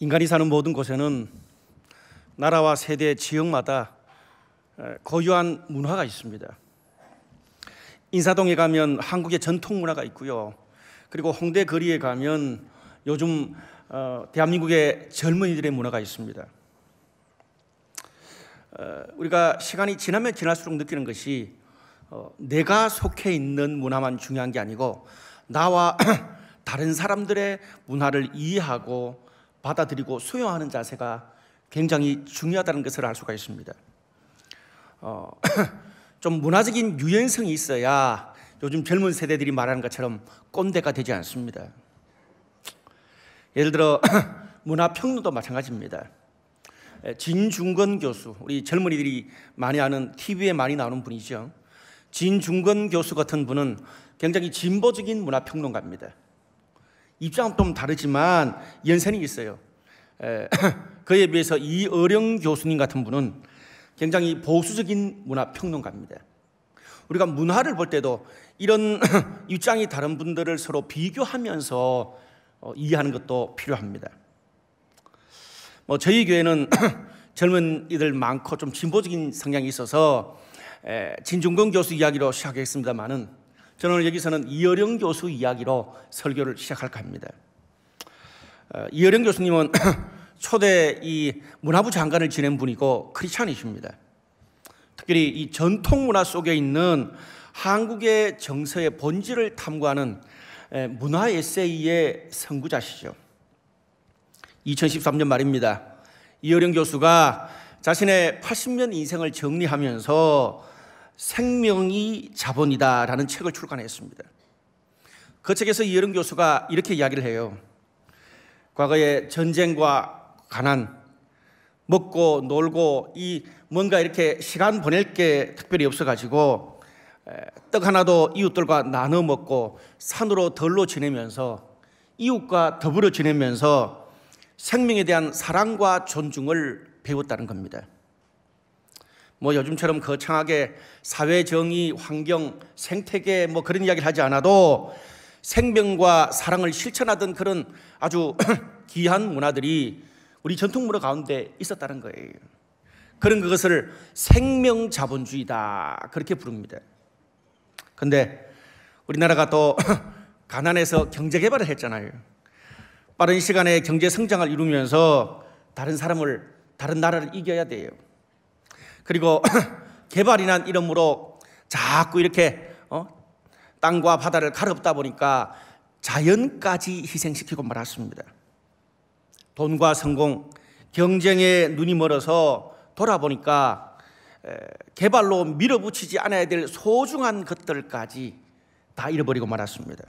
인간이 사는 모든 곳에는 나라와 세대, 지역마다 고유한 문화가 있습니다. 인사동에 가면 한국의 전통 문화가 있고요. 그리고 홍대 거리에 가면 요즘 대한민국의 젊은이들의 문화가 있습니다. 우리가 시간이 지나면 지날수록 느끼는 것이 내가 속해 있는 문화만 중요한 게 아니고 나와 다른 사람들의 문화를 이해하고 받아들이고 수용하는 자세가 굉장히 중요하다는 것을 알 수가 있습니다. 좀 문화적인 유연성이 있어야 요즘 젊은 세대들이 말하는 것처럼 꼰대가 되지 않습니다. 예를 들어 문화평론도 마찬가지입니다. 진중권 교수, 우리 젊은이들이 많이 아는 TV에 많이 나오는 분이죠. 진중권 교수 같은 분은 굉장히 진보적인 문화평론가입니다. 입장은 좀 다르지만 연세는 있어요. 그에 비해서 이어령 교수님 같은 분은 굉장히 보수적인 문화평론가입니다. 우리가 문화를 볼 때도 이런 입장이 다른 분들을 서로 비교하면서 이해하는 것도 필요합니다. 저희 교회는 젊은이들 많고 좀 진보적인 성향이 있어서 진중권 교수 이야기로 시작했습니다만은 저는 오늘 여기서는 이어령 교수 이야기로 설교를 시작할까 합니다. 이어령 교수님은 초대 이 문화부 장관을 지낸 분이고 크리스찬이십니다. 특별히 이 전통 문화 속에 있는 한국의 정서의 본질을 탐구하는 문화 에세이의 선구자시죠. 2013년 말입니다. 이어령 교수가 자신의 80년 인생을 정리하면서 생명이 자본이다라는 책을 출간했습니다. 그 책에서 이어령 교수가 이렇게 이야기를 해요. 과거에 전쟁과 가난, 먹고 놀고 이 뭔가 이렇게 시간 보낼 게 특별히 없어가지고 떡 하나도 이웃들과 나눠 먹고 산으로 덜로 지내면서 이웃과 더불어 지내면서 생명에 대한 사랑과 존중을 배웠다는 겁니다. 요즘처럼 거창하게 사회정의, 환경, 생태계 그런 이야기를 하지 않아도 생명과 사랑을 실천하던 그런 아주 귀한 문화들이 우리 전통 문화 가운데 있었다는 거예요. 그런 그것을 생명자본주의다 그렇게 부릅니다. 그런데 우리나라가 또 가난해서 경제개발을 했잖아요. 빠른 시간에 경제성장을 이루면서 다른 나라를 이겨야 돼요. 그리고 개발이란 이름으로 자꾸 이렇게 땅과 바다를 갈아엎다 보니까 자연까지 희생시키고 말았습니다. 돈과 성공, 경쟁에 눈이 멀어서 돌아보니까 개발로 밀어붙이지 않아야 될 소중한 것들까지 다 잃어버리고 말았습니다.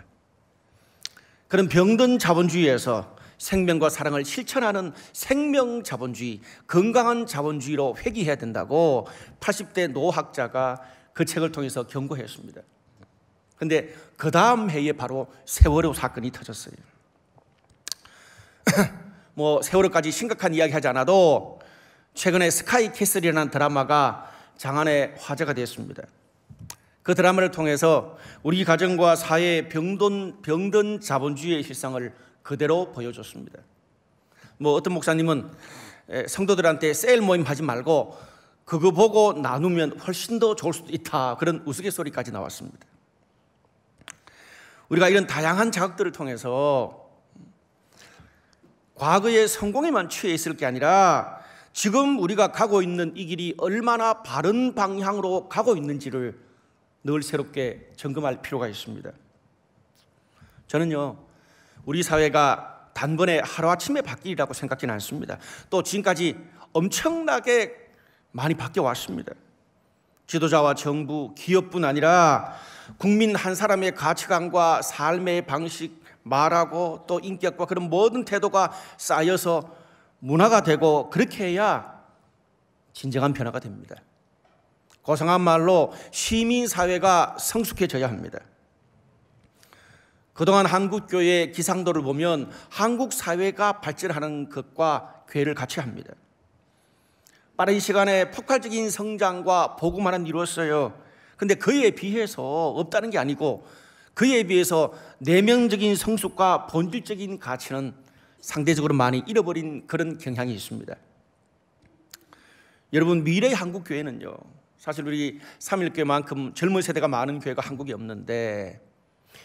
그런 병든 자본주의에서 생명과 사랑을 실천하는 생명자본주의, 건강한 자본주의로 회귀해야 된다고 80대 노학자가 그 책을 통해서 경고했습니다. 그런데 그 다음 해에 바로 세월호 사건이 터졌어요. 세월호까지 심각한 이야기 하지 않아도 최근에 스카이캐슬이라는 드라마가 장안의 화제가 됐습니다. 그 드라마를 통해서 우리 가정과 사회의 병든 자본주의의 실상을 그대로 보여줬습니다. 어떤 목사님은 성도들한테 세일 모임 하지 말고 그거 보고 나누면 훨씬 더 좋을 수도 있다 그런 우스갯소리까지 나왔습니다. 우리가 이런 다양한 자극들을 통해서 과거의 성공에만 취해 있을 게 아니라 지금 우리가 가고 있는 이 길이 얼마나 바른 방향으로 가고 있는지를 늘 새롭게 점검할 필요가 있습니다. 저는요, 우리 사회가 단번에 하루아침에 바뀌리라고 생각지는 않습니다. 또 지금까지 엄청나게 많이 바뀌어 왔습니다. 지도자와 정부, 기업뿐 아니라 국민 한 사람의 가치관과 삶의 방식, 말하고 또 인격과 그런 모든 태도가 쌓여서 문화가 되고 그렇게 해야 진정한 변화가 됩니다. 고상한 말로 시민사회가 성숙해져야 합니다. 그동안 한국교회의 기상도를 보면 한국 사회가 발전하는 것과 괴를 같이 합니다. 빠른 시간에 폭발적인 성장과 복음화는 이루었어요. 그런데 그에 비해서 없다는 게 아니고 그에 비해서 내면적인 성숙과 본질적인 가치는 상대적으로 많이 잃어버린 그런 경향이 있습니다. 여러분, 미래의 한국 교회는요, 사실 우리 삼일교회만큼 젊은 세대가 많은 교회가 한국에 없는데,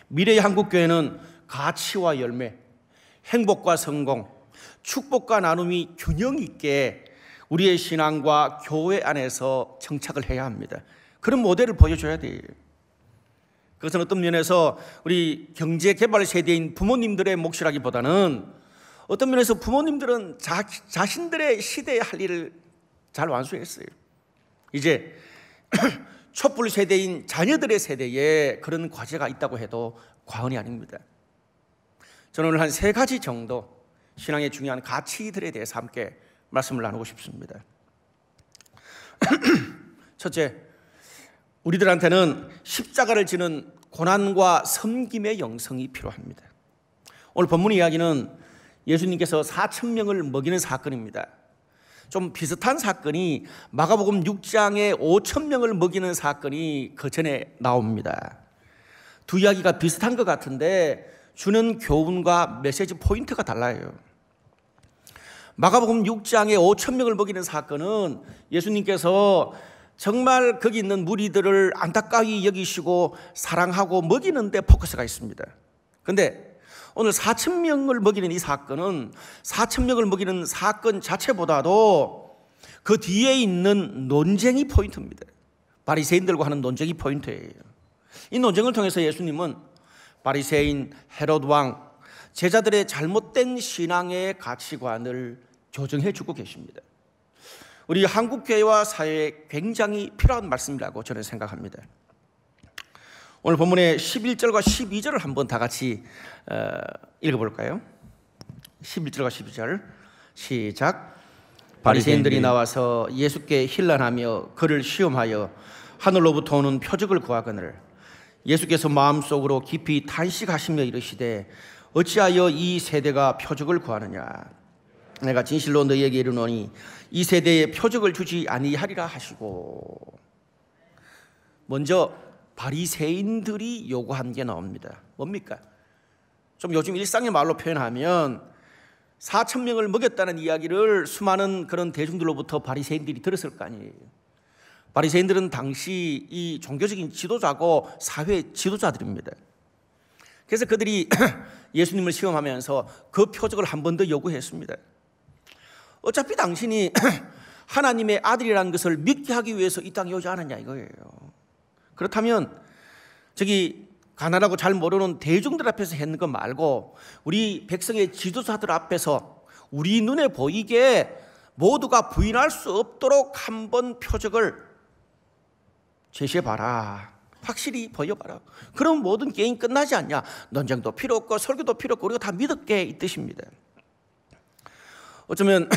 미래의 한국 교회는 가치와 열매, 행복과 성공, 축복과 나눔이 균형 있게 우리의 신앙과 교회 안에서 정착을 해야 합니다. 그런 모델을 보여줘야 돼요. 그것은 어떤 면에서 우리 경제개발 세대인 부모님들의 몫이라기보다는 어떤 면에서 부모님들은 자신들의 시대에 할 일을 잘 완수했어요. 이제 촛불 세대인 자녀들의 세대에 그런 과제가 있다고 해도 과언이 아닙니다. 저는 오늘 한 3가지 정도 신앙의 중요한 가치들에 대해서 함께 말씀을 나누고 싶습니다. 첫째, 우리들한테는 십자가를 지는 고난과 섬김의 영성이 필요합니다. 오늘 본문 이야기는 예수님께서 4,000명을 먹이는 사건입니다. 좀 비슷한 사건이 마가복음 6장에 5,000명을 먹이는 사건이 그 전에 나옵니다. 두 이야기가 비슷한 것 같은데 주는 교훈과 메시지 포인트가 달라요. 마가복음 6장에 5,000명을 먹이는 사건은 예수님께서 정말 거기 있는 무리들을 안타까이 여기시고 사랑하고 먹이는 데 포커스가 있습니다. 그런데 오늘 4,000명을 먹이는 이 사건은 4,000명을 먹이는 사건 자체보다도 그 뒤에 있는 논쟁이 포인트입니다. 바리새인들과 하는 논쟁이 포인트예요. 이 논쟁을 통해서 예수님은 바리새인, 헤롯 왕, 제자들의 잘못된 신앙의 가치관을 교정해 주고 계십니다. 우리 한국교회와 사회에 굉장히 필요한 말씀이라고 저는 생각합니다. 오늘 본문의 11절과 12절을 한번 다 같이 읽어볼까요? 11절과 12절 시작. 바리새인들이 나와서 예수께 힐난하며 그를 시험하여 하늘로부터 오는 표적을 구하거늘 예수께서 마음속으로 깊이 탄식하시며 이르시되 어찌하여 이 세대가 표적을 구하느냐. 내가 진실로 너희에게 이르노니 이 세대에 표적을 주지 아니하리라 하시고. 먼저 바리새인들이 요구한 게 나옵니다. 뭡니까? 좀 요즘 일상의 말로 표현하면 4,000명을 먹였다는 이야기를 수많은 그런 대중들로부터 바리새인들이 들었을 거 아니에요. 바리새인들은 당시 이 종교적인 지도자고 사회 지도자들입니다. 그래서 그들이 예수님을 시험하면서 그 표적을 한 번 더 요구했습니다. 어차피 당신이 하나님의 아들이라는 것을 믿게 하기 위해서 이 땅에 오지 않았냐 이거예요. 그렇다면 저기 가난하고 잘 모르는 대중들 앞에서 했는 것 말고 우리 백성의 지도자들 앞에서 우리 눈에 보이게 모두가 부인할 수 없도록 한번 표적을 제시해봐라. 확실히 보여봐라. 그럼 모든 게임 끝나지 않냐. 논쟁도 필요 없고 설교도 필요 없고 우리가 다 믿을게 이 뜻입니다. 어쩌면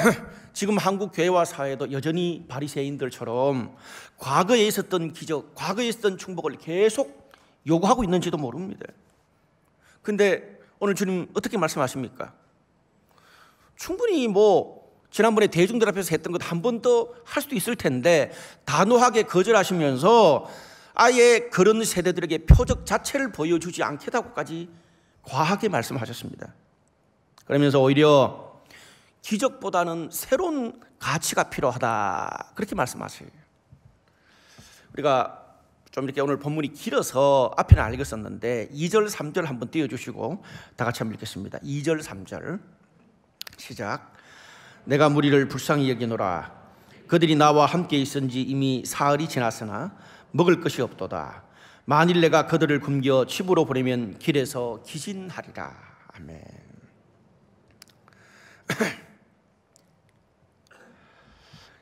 지금 한국 교회와 사회도 여전히 바리새인들처럼 과거에 있었던 기적, 과거에 있었던 축복을 계속 요구하고 있는지도 모릅니다. 근데 오늘 주님 어떻게 말씀하십니까? 충분히 지난번에 대중들 앞에서 했던 것 한 번 더 할 수도 있을 텐데 단호하게 거절하시면서 아예 그런 세대들에게 표적 자체를 보여주지 않겠다고까지 과하게 말씀하셨습니다. 그러면서 오히려 기적보다는 새로운 가치가 필요하다 그렇게 말씀하세요. 우리가 좀 이렇게 오늘 본문이 길어서 앞에는 안 읽었었는데 2절 3절 한번 띄워주시고 다 같이 한번 읽겠습니다. 2절 3절 시작. 내가 무리를 불쌍히 여기노라. 그들이 나와 함께 있은지 이미 사흘이 지났으나 먹을 것이 없도다. 만일 내가 그들을 굶겨 집으로 보내면 길에서 기진하리라. 아멘.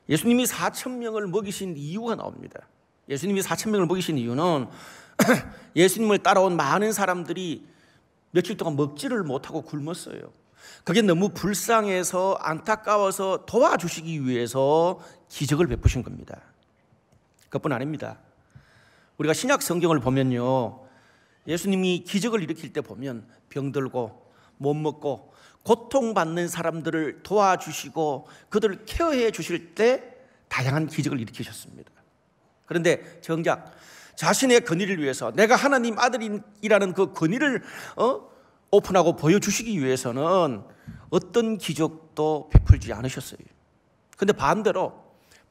예수님이 4,000명을 먹이신 이유가 나옵니다. 예수님이 4,000명을 먹이신 이유는 예수님을 따라온 많은 사람들이 며칠 동안 먹지를 못하고 굶었어요. 그게 너무 불쌍해서 안타까워서 도와주시기 위해서 기적을 베푸신 겁니다. 그것뿐 아닙니다. 우리가 신약 성경을 보면요, 예수님이 기적을 일으킬 때 보면 병들고 못 먹고 고통받는 사람들을 도와주시고 그들을 케어해 주실 때 다양한 기적을 일으키셨습니다. 그런데 정작 자신의 권위를 위해서 내가 하나님 아들이라는 그 권위를 오픈하고 보여주시기 위해서는 어떤 기적도 베풀지 않으셨어요. 근데 반대로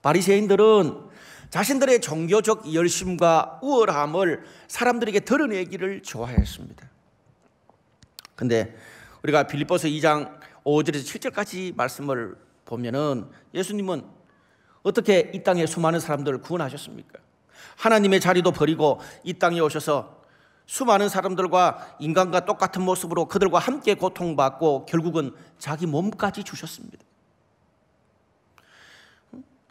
바리새인들은 자신들의 종교적 열심과 우월함을 사람들에게 드러내기를 좋아했습니다. 근데 우리가 빌립보서 2장 5절에서 7절까지 말씀을 보면은 예수님은 어떻게 이 땅에 수많은 사람들을 구원하셨습니까? 하나님의 자리도 버리고 이 땅에 오셔서 수많은 사람들과 인간과 똑같은 모습으로 그들과 함께 고통받고 결국은 자기 몸까지 주셨습니다.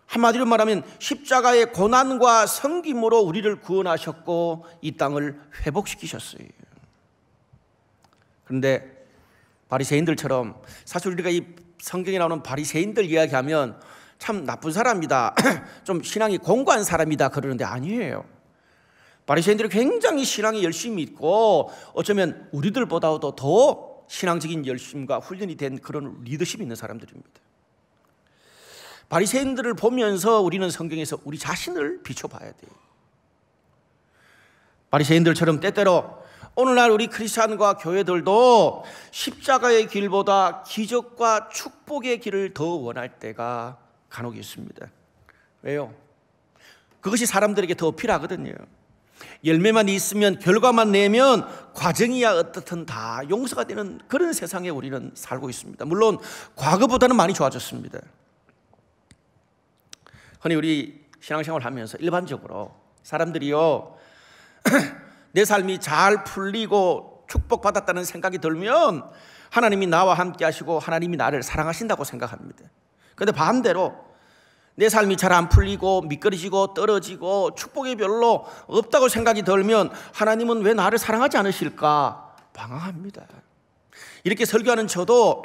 한마디로 말하면 십자가의 고난과 섬김으로 우리를 구원하셨고 이 땅을 회복시키셨어요. 그런데 바리새인들처럼, 사실 우리가 이 성경에 나오는 바리새인들 이야기하면 참 나쁜 사람이다, 좀 신앙이 공고한 사람이다 그러는데 아니에요. 바리새인들이 굉장히 신앙이 열심히 있고 어쩌면 우리들보다도 더 신앙적인 열심과 훈련이 된 그런 리더십이 있는 사람들입니다. 바리새인들을 보면서 우리는 성경에서 우리 자신을 비춰봐야 돼요. 바리새인들처럼 때때로 오늘날 우리 크리스찬과 교회들도 십자가의 길보다 기적과 축복의 길을 더 원할 때가 간혹 있습니다. 왜요? 그것이 사람들에게 더 필요하거든요. 열매만 있으면, 결과만 내면 과정이야 어떻든 다 용서가 되는 그런 세상에 우리는 살고 있습니다. 물론 과거보다는 많이 좋아졌습니다. 흔히 우리 신앙생활을 하면서 일반적으로 사람들이요 내 삶이 잘 풀리고 축복받았다는 생각이 들면 하나님이 나와 함께 하시고 하나님이 나를 사랑하신다고 생각합니다. 그런데 반대로 내 삶이 잘 안 풀리고 미끄러지고 떨어지고 축복이 별로 없다고 생각이 들면 하나님은 왜 나를 사랑하지 않으실까 방황합니다. 이렇게 설교하는 저도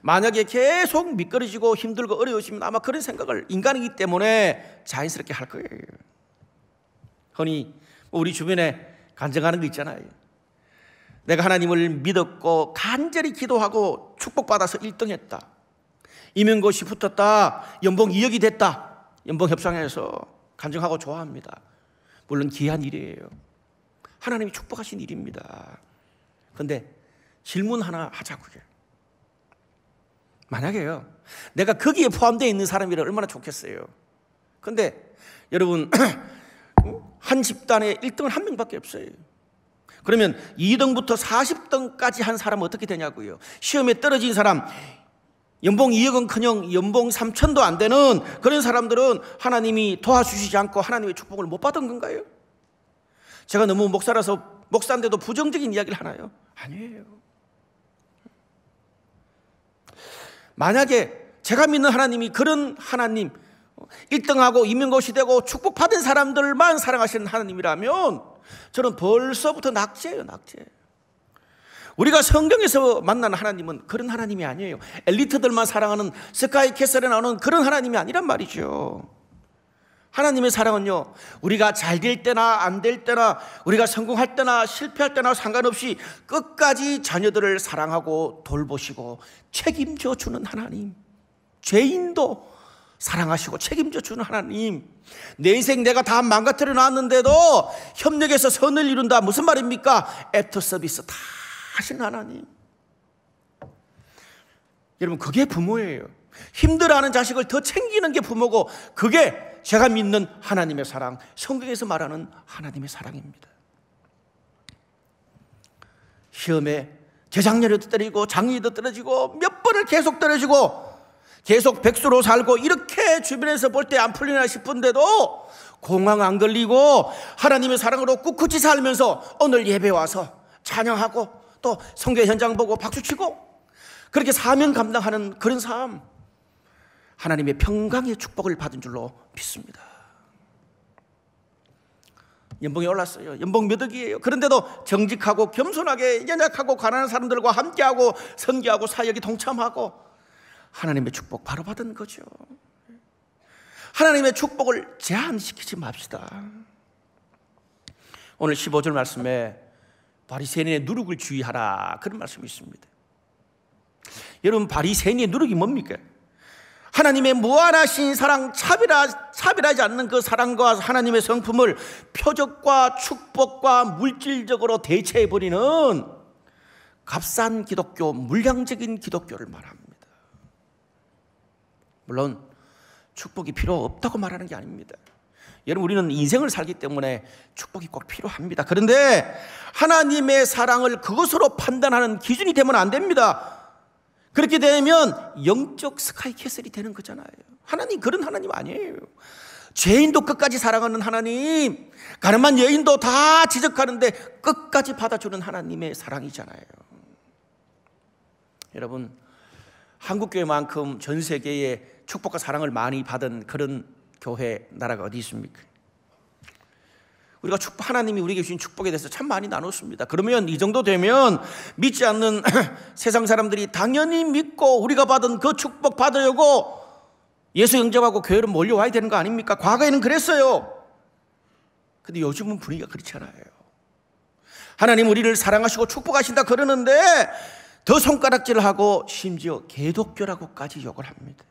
만약에 계속 미끄러지고 힘들고 어려우시면 아마 그런 생각을 인간이기 때문에 자연스럽게 할 거예요. 흔히 우리 주변에 간증하는 거 있잖아요. 내가 하나님을 믿었고 간절히 기도하고 축복받아서 1등 했다, 임용고시 붙었다, 연봉 2억이 됐다, 연봉 협상에서 간증하고 좋아합니다. 물론 귀한 일이에요. 하나님이 축복하신 일입니다. 그런데 질문 하나 하자고요. 만약에요 내가 거기에 포함되어 있는 사람이라 얼마나 좋겠어요. 그런데 여러분 한 집단에 1등은 한 명밖에 없어요. 그러면 2등부터 40등까지 한 사람은 어떻게 되냐고요. 시험에 떨어진 사람, 연봉 2억은커녕 연봉 3천도 안 되는 그런 사람들은 하나님이 도와주시지 않고 하나님의 축복을 못 받은 건가요? 제가 너무 목사라서 목사인데도 부정적인 이야기를 하나요? 아니에요. 만약에 제가 믿는 하나님이 그런 하나님, 1등하고 임명고시 되고 축복받은 사람들만 사랑하시는 하나님이라면 저는 벌써부터 낙제예요, 낙제. 우리가 성경에서 만나는 하나님은 그런 하나님이 아니에요. 엘리트들만 사랑하는 스카이캐슬에 나오는 그런 하나님이 아니란 말이죠. 하나님의 사랑은요, 우리가 잘 될 때나 안 될 때나, 우리가 성공할 때나 실패할 때나 상관없이 끝까지 자녀들을 사랑하고 돌보시고 책임져 주는 하나님, 죄인도 사랑하시고 책임져 주는 하나님, 내 인생 내가 다 망가뜨려 놨는데도 협력해서 선을 이룬다. 무슨 말입니까? 애프터 서비스 다 하시는 하나님. 여러분, 그게 부모예요. 힘들어하는 자식을 더 챙기는 게 부모고, 그게 제가 믿는 하나님의 사랑, 성경에서 말하는 하나님의 사랑입니다. 시험에 재작년에도 떨어지고 작년에도 떨어지고 몇 번을 계속 떨어지고 계속 백수로 살고 이렇게 주변에서 볼 때 안 풀리나 싶은데도 공황 안 걸리고 하나님의 사랑으로 꿋꿋이 살면서 오늘 예배 와서 찬양하고 또 성교 현장 보고 박수치고 그렇게 사명 감당하는 그런 삶, 하나님의 평강의 축복을 받은 줄로 믿습니다. 연봉이 올랐어요. 연봉 몇 억이에요. 그런데도 정직하고 겸손하게 연약하고 가난한 사람들과 함께하고 선교하고 사역에 동참하고 하나님의 축복 바로 받은 거죠. 하나님의 축복을 제한시키지 맙시다. 오늘 15절 말씀에 바리새인의 누룩을 주의하라, 그런 말씀이 있습니다. 여러분, 바리새인의 누룩이 뭡니까? 하나님의 무한하신 사랑, 차별하지 않는 그 사랑과 하나님의 성품을 표적과 축복과 물질적으로 대체해버리는 값싼 기독교, 물량적인 기독교를 말합니다. 물론 축복이 필요 없다고 말하는 게 아닙니다. 여러분, 우리는 인생을 살기 때문에 축복이 꼭 필요합니다. 그런데 하나님의 사랑을 그것으로 판단하는 기준이 되면 안 됩니다. 그렇게 되면 영적 스카이캐슬이 되는 거잖아요. 하나님 그런 하나님 아니에요. 죄인도 끝까지 사랑하는 하나님, 가늠한 여인도 다 지적하는데 끝까지 받아주는 하나님의 사랑이잖아요. 여러분, 한국교회만큼 전 세계에 축복과 사랑을 많이 받은 그런 교회, 나라가 어디 있습니까? 우리가 하나님이 우리에게 주신 축복에 대해서 참 많이 나눴습니다. 그러면 이 정도 되면 믿지 않는 세상 사람들이 당연히 믿고 우리가 받은 그 축복 받으려고 예수 영접하고 교회로 몰려와야 되는 거 아닙니까? 과거에는 그랬어요. 근데 요즘은 분위기가 그렇지 않아요. 하나님 우리를 사랑하시고 축복하신다 그러는데 더 손가락질을 하고 심지어 개독교라고까지 욕을 합니다.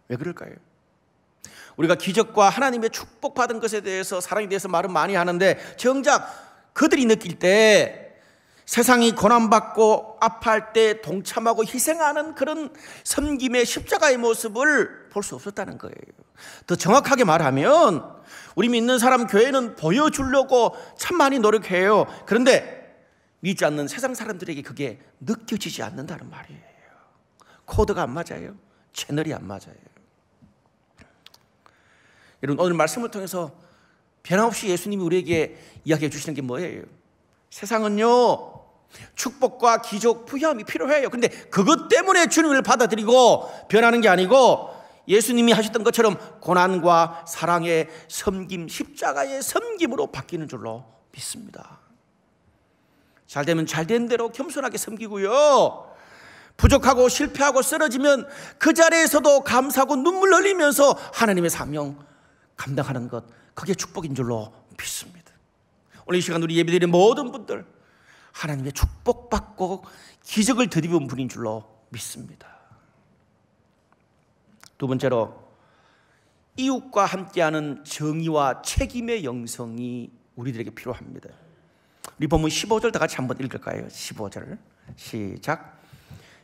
왜 그럴까요? 우리가 기적과 하나님의 축복받은 것에 대해서, 사랑에 대해서 말은 많이 하는데 정작 그들이 느낄 때 세상이 고난받고 아파할 때 동참하고 희생하는 그런 섬김의 십자가의 모습을 볼 수 없었다는 거예요. 더 정확하게 말하면 우리 믿는 사람 교회는 보여주려고 참 많이 노력해요. 그런데 믿지 않는 세상 사람들에게 그게 느껴지지 않는다는 말이에요. 코드가 안 맞아요. 채널이 안 맞아요. 여러분, 오늘 말씀을 통해서 변함없이 예수님이 우리에게 이야기해 주시는 게 뭐예요? 세상은요, 축복과 기적, 부여함이 필요해요. 근데 그것 때문에 주님을 받아들이고 변하는 게 아니고 예수님이 하셨던 것처럼 고난과 사랑의 섬김, 십자가의 섬김으로 바뀌는 줄로 믿습니다. 잘 되면 잘 된 대로 겸손하게 섬기고요, 부족하고 실패하고 쓰러지면 그 자리에서도 감사하고 눈물 흘리면서 하나님의 사명 감당하는 것, 그게 축복인 줄로 믿습니다. 오늘 이 시간 우리 예배드리는 모든 분들 하나님의 축복받고 기적을 드리는 분인 줄로 믿습니다. 두 번째로, 이웃과 함께하는 정의와 책임의 영성이 우리들에게 필요합니다. 우리 본문 15절 다 같이 한번 읽을까요? 15절 시작.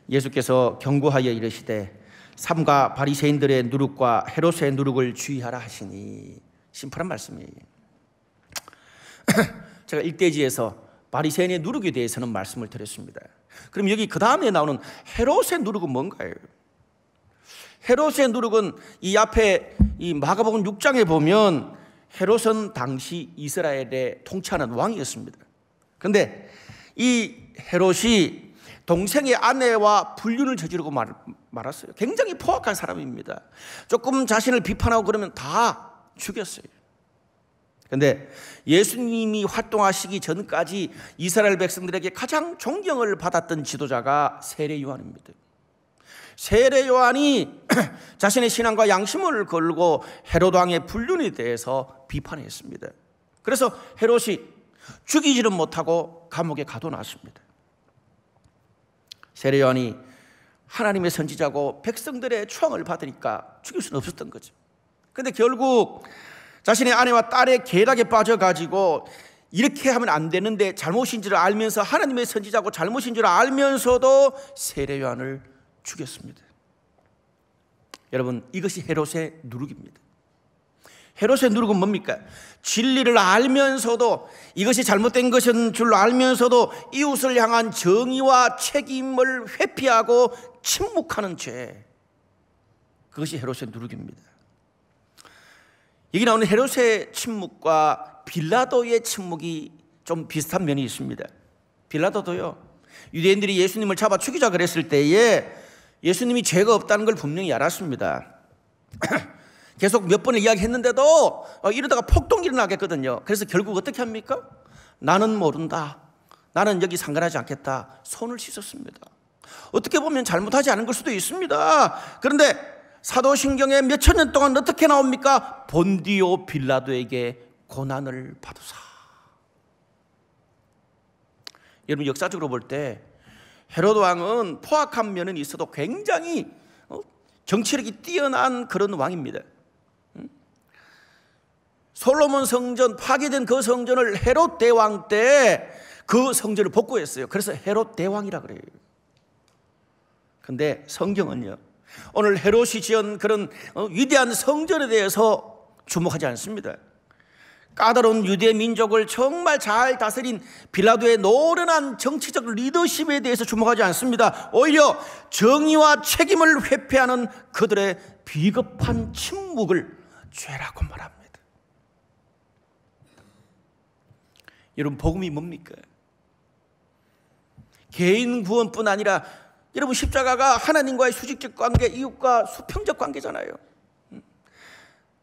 예수께서 경고하여 이르시되 삼가 바리새인들의 누룩과 헤롯의 누룩을 주의하라 하시니. 심플한 말씀이에요. 제가 일대지에서 바리새인의 누룩에 대해서는 말씀을 드렸습니다. 그럼 여기 그 다음에 나오는 헤롯의 누룩은 뭔가요? 헤롯의 누룩은 이 앞에 이 마가복음 6장에 보면 헤롯은 당시 이스라엘의 통치하는 왕이었습니다. 그런데 이 헤롯이 동생의 아내와 불륜을 저지르고 말았어요. 굉장히 포악한 사람입니다. 조금 자신을 비판하고 그러면 다 죽였어요. 그런데 예수님이 활동하시기 전까지 이스라엘 백성들에게 가장 존경을 받았던 지도자가 세례 요한입니다. 세례 요한이 자신의 신앙과 양심을 걸고 헤롯 왕의 불륜에 대해서 비판했습니다. 그래서 헤롯이 죽이지는 못하고 감옥에 가둬놨습니다. 세례 요한이 하나님의 선지자고 백성들의 초항을 받으니까 죽일 수는 없었던 거죠. 그런데 결국 자신의 아내와 딸의 계략에 빠져가지고 이렇게 하면 안 되는데 잘못인 줄 알면서, 하나님의 선지자고 잘못인 줄 알면서도 세례 요한을 죽였습니다. 여러분, 이것이 헤롯의 누룩입니다. 헤롯의 누룩은 뭡니까? 진리를 알면서도, 이것이 잘못된 것인 줄 알면서도 이웃을 향한 정의와 책임을 회피하고 침묵하는 죄, 그것이 헤롯의 누룩입니다. 여기 나오는 헤롯의 침묵과 빌라도의 침묵이 좀 비슷한 면이 있습니다. 빌라도도요, 유대인들이 예수님을 잡아 죽이자 그랬을 때에 예수님이 죄가 없다는 걸 분명히 알았습니다. 계속 몇 번을 이야기했는데도 이러다가 폭동이 일어나겠거든요. 그래서 결국 어떻게 합니까? 나는 모른다, 나는 여기 상관하지 않겠다, 손을 씻었습니다. 어떻게 보면 잘못하지 않은 걸 수도 있습니다. 그런데 사도신경에 몇천 년 동안 어떻게 나옵니까? 본디오 빌라도에게 고난을 받으사. 여러분, 역사적으로 볼 때 헤롯 왕은 포악한 면은 있어도 굉장히 정치력이 뛰어난 그런 왕입니다. 솔로몬 성전, 파괴된 그 성전을 헤롯 대왕 때 그 성전을 복구했어요. 그래서 헤롯 대왕이라 그래요. 근데 성경은요, 오늘 헤롯이 지은 그런 위대한 성전에 대해서 주목하지 않습니다. 까다로운 유대 민족을 정말 잘 다스린 빌라도의 노련한 정치적 리더십에 대해서 주목하지 않습니다. 오히려 정의와 책임을 회피하는 그들의 비겁한 침묵을 죄라고 말합니다. 여러분, 복음이 뭡니까? 개인 구원뿐 아니라 여러분, 십자가가 하나님과의 수직적 관계, 이웃과 수평적 관계잖아요.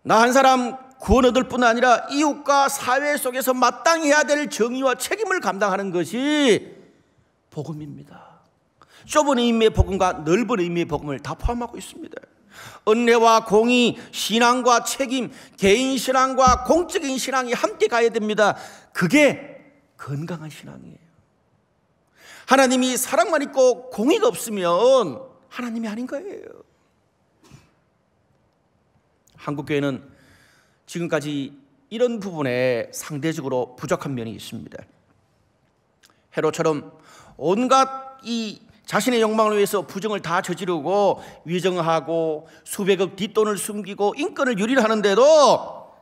나 한 사람 구원 얻을 뿐 아니라 이웃과 사회 속에서 마땅히 해야 될 정의와 책임을 감당하는 것이 복음입니다. 좁은 의미의 복음과 넓은 의미의 복음을 다 포함하고 있습니다. 은혜와 공의, 신앙과 책임, 개인 신앙과 공적인 신앙이 함께 가야 됩니다. 그게 건강한 신앙이에요. 하나님이 사랑만 있고 공의가 없으면 하나님이 아닌 거예요. 한국교회는 지금까지 이런 부분에 상대적으로 부족한 면이 있습니다. 헤롯처럼 온갖 이 자신의 욕망을 위해서 부정을 다 저지르고 위정하고 수백억 뒷돈을 숨기고 인권을 유린하는데도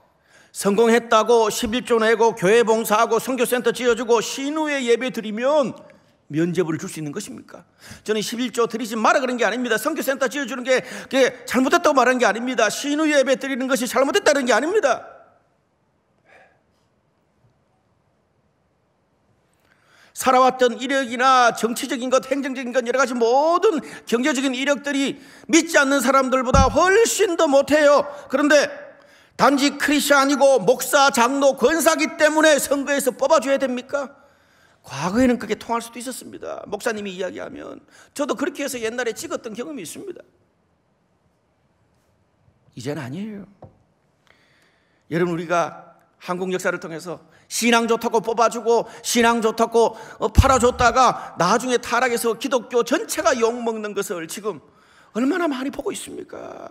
성공했다고 11조 내고 교회 봉사하고 선교센터 지어주고 신우의 예배 드리면 면죄부를 줄 수 있는 것입니까? 저는 11조 드리지 마라 그런 게 아닙니다. 선교센터 지어주는 게 그게 잘못됐다고 말하는 게 아닙니다. 신우 예배 드리는 것이 잘못됐다는 게 아닙니다. 살아왔던 이력이나 정치적인 것, 행정적인 것, 여러 가지 모든 경제적인 이력들이 믿지 않는 사람들보다 훨씬 더 못해요. 그런데 단지 크리스찬이고 목사, 장로, 권사기 때문에 선거에서 뽑아줘야 됩니까? 과거에는 그게 통할 수도 있었습니다. 목사님이 이야기하면 저도 그렇게 해서 옛날에 찍었던 경험이 있습니다. 이제는 아니에요. 여러분, 우리가 한국 역사를 통해서 신앙 좋다고 뽑아주고 신앙 좋다고 팔아줬다가 나중에 타락해서 기독교 전체가 욕먹는 것을 지금 얼마나 많이 보고 있습니까?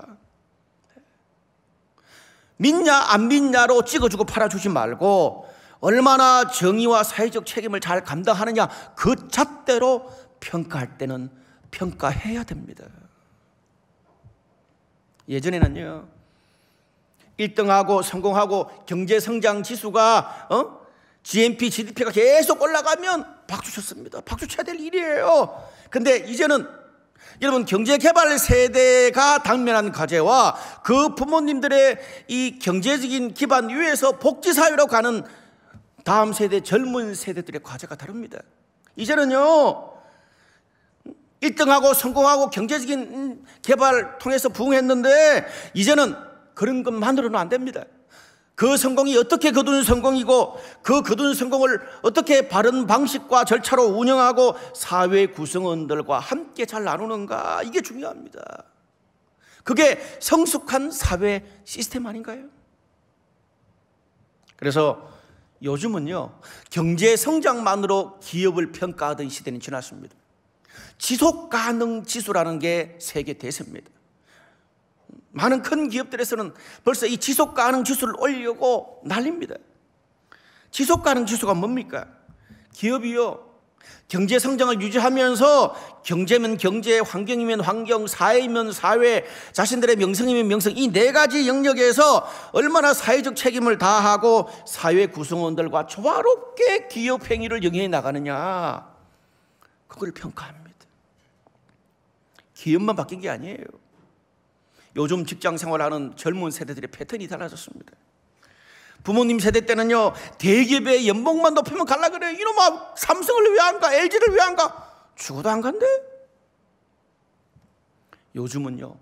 믿냐 안 믿냐로 찍어주고 팔아주지 말고 얼마나 정의와 사회적 책임을 잘 감당하느냐, 그 잣대로 평가할 때는 평가해야 됩니다. 예전에는요, 1등하고 성공하고 경제성장 지수가 GNP, GDP가 계속 올라가면 박수 쳤습니다. 박수 쳐야 될 일이에요. 근데 이제는 여러분, 경제개발 세대가 당면한 과제와 그 부모님들의 이 경제적인 기반 위에서 복지사회로 가는 다음 세대, 젊은 세대들의 과제가 다릅니다. 이제는요, 1등하고 성공하고 경제적인 개발 통해서 부흥했는데 이제는 그런 것만으로는 안 됩니다. 그 성공이 어떻게 거둔 성공이고 그 거둔 성공을 어떻게 바른 방식과 절차로 운영하고 사회 구성원들과 함께 잘 나누는가, 이게 중요합니다. 그게 성숙한 사회 시스템 아닌가요? 그래서 요즘은요, 경제 성장만으로 기업을 평가하던 시대는 지났습니다. 지속가능 지수라는 게 세계 대세입니다. 많은 큰 기업들에서는 벌써 이 지속가능 지수를 올리려고 난립니다. 지속가능 지수가 뭡니까? 기업이요, 경제 성장을 유지하면서 경제면 경제, 환경이면 환경, 사회면 사회, 자신들의 명성이면 명성, 이 네 가지 영역에서 얼마나 사회적 책임을 다하고 사회 구성원들과 조화롭게 기업 행위를 영위해 나가느냐, 그걸 평가합니다. 기업만 바뀐 게 아니에요. 요즘 직장 생활하는 젊은 세대들의 패턴이 달라졌습니다. 부모님 세대 때는요, 대기업의 연봉만 높이면 갈라 그래요. 이놈아, 삼성을 왜 안 가? LG를 왜 안 가? 죽어도 안 간대. 요즘은요,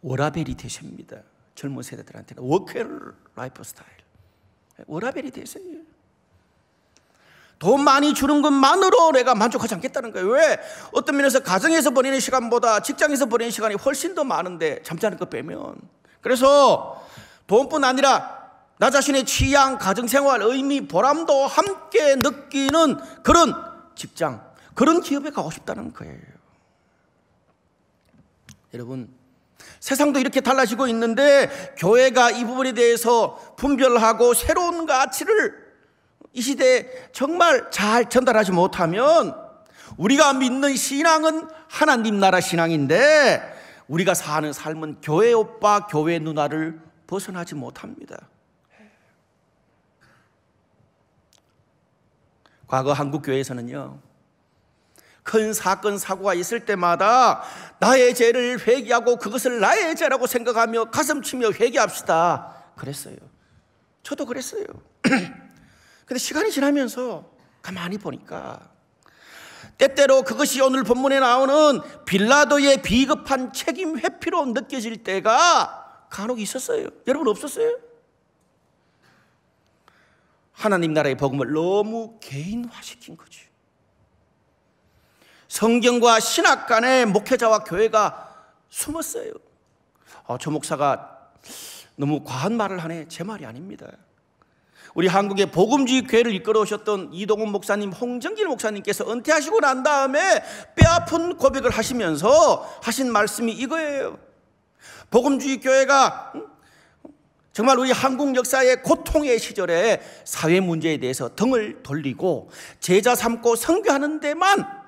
워라벨이 대세입니다. 젊은 세대들한테는 워크 라이프 스타일, 워라벨이 대세예요. 돈 많이 주는 것만으로 내가 만족하지 않겠다는 거예요. 왜? 어떤 면에서 가정에서 보내는 시간보다 직장에서 보내는 시간이 훨씬 더 많은데 잠자는 거 빼면. 그래서 돈뿐 아니라 나 자신의 취향, 가정생활, 의미, 보람도 함께 느끼는 그런 직장, 그런 기업에 가고 싶다는 거예요. 여러분, 세상도 이렇게 달라지고 있는데 교회가 이 부분에 대해서 분별하고 새로운 가치를 이 시대에 정말 잘 전달하지 못하면 우리가 믿는 신앙은 하나님 나라 신앙인데 우리가 사는 삶은 교회 오빠, 교회 누나를 벗어나지 못합니다. 과거 한국 교회에서는요, 큰 사건 사고가 있을 때마다 나의 죄를 회개하고 그것을 나의 죄라고 생각하며 가슴치며 회개합시다 그랬어요. 저도 그랬어요. 근데 시간이 지나면서 가만히 보니까 때때로 그것이 오늘 본문에 나오는 빌라도의 비겁한 책임 회피로 느껴질 때가 간혹 있었어요. 여러분 없었어요? 하나님 나라의 복음을 너무 개인화시킨 거지. 성경과 신학 간에 목회자와 교회가 숨었어요. 저 목사가 너무 과한 말을 하네. 제 말이 아닙니다. 우리 한국의 복음주의 교회를 이끌어 오셨던 이동훈 목사님, 홍정길 목사님께서 은퇴하시고 난 다음에 뼈아픈 고백을 하시면서 하신 말씀이 이거예요. 복음주의 교회가 정말 우리 한국 역사의 고통의 시절에 사회 문제에 대해서 등을 돌리고 제자 삼고 선교하는 데만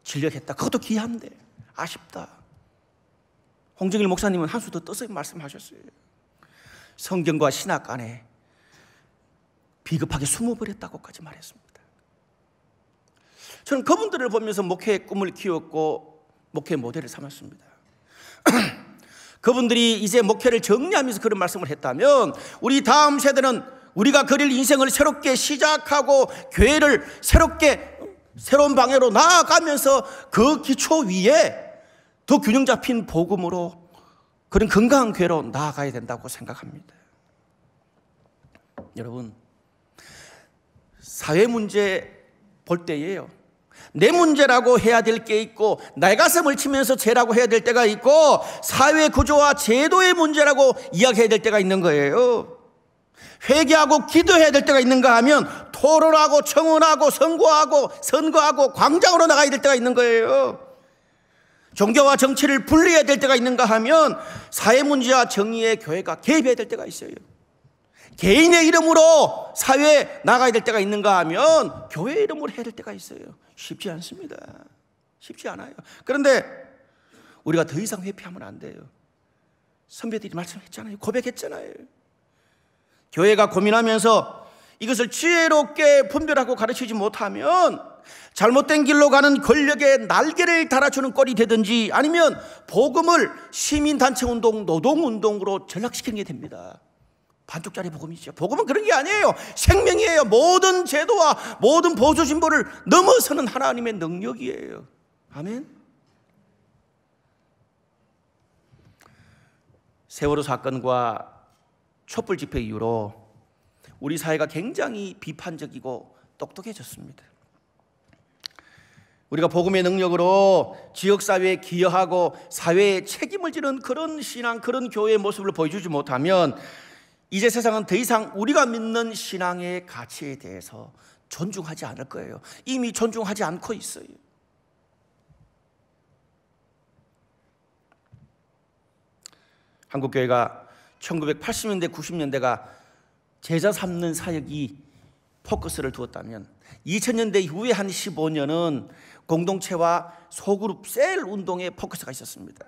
진력했다. 그것도 귀한데 아쉽다. 홍정일 목사님은 한 수 더 떠서 말씀하셨어요. 성경과 신학 간에 비겁하게 숨어버렸다고까지 말했습니다. 저는 그분들을 보면서 목회의 꿈을 키웠고 목회 모델을 삼았습니다. 그분들이 이제 목회를 정리하면서 그런 말씀을 했다면 우리 다음 세대는 우리가 그릴 인생을 새롭게 시작하고 교회를 새로운 방향으로 나아가면서 그 기초 위에 더 균형 잡힌 복음으로 그런 건강한 교회로 나아가야 된다고 생각합니다. 여러분, 사회 문제 볼 때예요. 내 문제라고 해야 될 게 있고 내 가슴을 치면서 죄라고 해야 될 때가 있고 사회 구조와 제도의 문제라고 이야기해야 될 때가 있는 거예요. 회개하고 기도해야 될 때가 있는가 하면 토론하고 청원하고 선거하고 광장으로 나가야 될 때가 있는 거예요. 종교와 정치를 분리해야 될 때가 있는가 하면 사회 문제와 정의에 교회가 개입해야 될 때가 있어요. 개인의 이름으로 사회에 나가야 될 때가 있는가 하면 교회 이름으로 해야 될 때가 있어요. 쉽지 않습니다. 쉽지 않아요. 그런데 우리가 더 이상 회피하면 안 돼요. 선배들이 말씀했잖아요. 고백했잖아요. 교회가 고민하면서 이것을 지혜롭게 분별하고 가르치지 못하면 잘못된 길로 가는 권력의 날개를 달아주는 꼴이 되든지 아니면 복음을 시민단체 운동, 노동운동으로 전락시키는 게 됩니다. 반쪽짜리 복음이죠. 복음은 그런 게 아니에요. 생명이에요. 모든 제도와 모든 보수 진보를 넘어서는 하나님의 능력이에요. 아멘. 세월호 사건과 촛불 집회 이후로 우리 사회가 굉장히 비판적이고 똑똑해졌습니다. 우리가 복음의 능력으로 지역사회에 기여하고 사회에 책임을 지는 그런 신앙, 그런 교회의 모습을 보여주지 못하면 이제 세상은 더 이상 우리가 믿는 신앙의 가치에 대해서 존중하지 않을 거예요. 이미 존중하지 않고 있어요. 한국교회가 1980년대, 90년대가 제자 삼는 사역이 포커스를 두었다면 2000년대 이후에 한 15년은 공동체와 소그룹 셀 운동에 포커스가 있었습니다.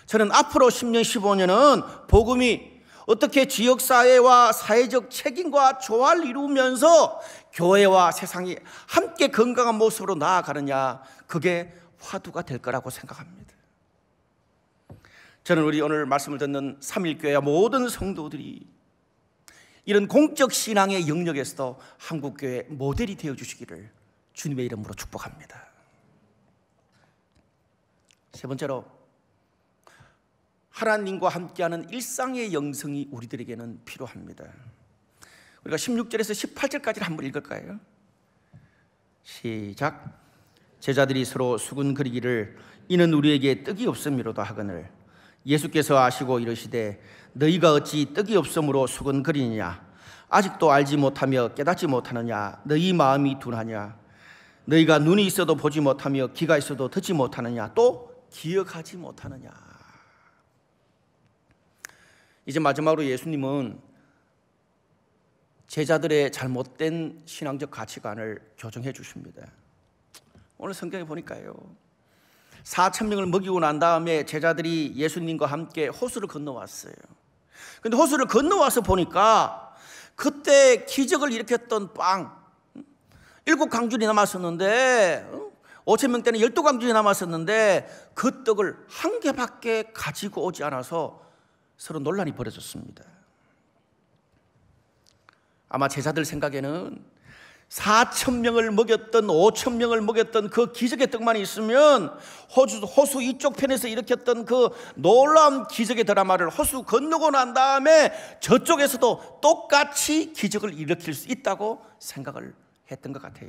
저는 앞으로 10년, 15년은 복음이 어떻게 지역사회와 사회적 책임과 조화를 이루면서 교회와 세상이 함께 건강한 모습으로 나아가느냐, 그게 화두가 될 거라고 생각합니다. 저는 우리 오늘 말씀을 듣는 삼일교회와 모든 성도들이 이런 공적 신앙의 영역에서도 한국교회 모델이 되어주시기를 주님의 이름으로 축복합니다. 세 번째로, 하나님과 함께하는 일상의 영성이 우리들에게는 필요합니다. 우리가 16절에서 18절까지를 한번 읽을까요? 시작. 제자들이 서로 수군거리기를 이는 우리에게 떡이 없음이로다 하거늘 예수께서 아시고 이르시되 너희가 어찌 떡이 없음으로 수군거리느냐 아직도 알지 못하며 깨닫지 못하느냐 너희 마음이 둔하냐 너희가 눈이 있어도 보지 못하며 귀가 있어도 듣지 못하느냐 또 기억하지 못하느냐. 이제 마지막으로 예수님은 제자들의 잘못된 신앙적 가치관을 교정해 주십니다. 오늘 성경에 보니까요, 4,000명을 먹이고 난 다음에 제자들이 예수님과 함께 호수를 건너왔어요. 근데 호수를 건너와서 보니까 그때 기적을 일으켰던 빵 7강줄이 남았었는데, 5,000명 때는 12강줄이 남았었는데 그 떡을 한 개밖에 가지고 오지 않아서 서로 논란이 벌어졌습니다. 아마 제자들 생각에는 4,000명을 먹였던 5,000명을 먹였던 그 기적의 떡만 있으면 호수 이쪽 편에서 일으켰던 그 놀라운 기적의 드라마를 호수 건너고 난 다음에 저쪽에서도 똑같이 기적을 일으킬 수 있다고 생각을 했던 것 같아요.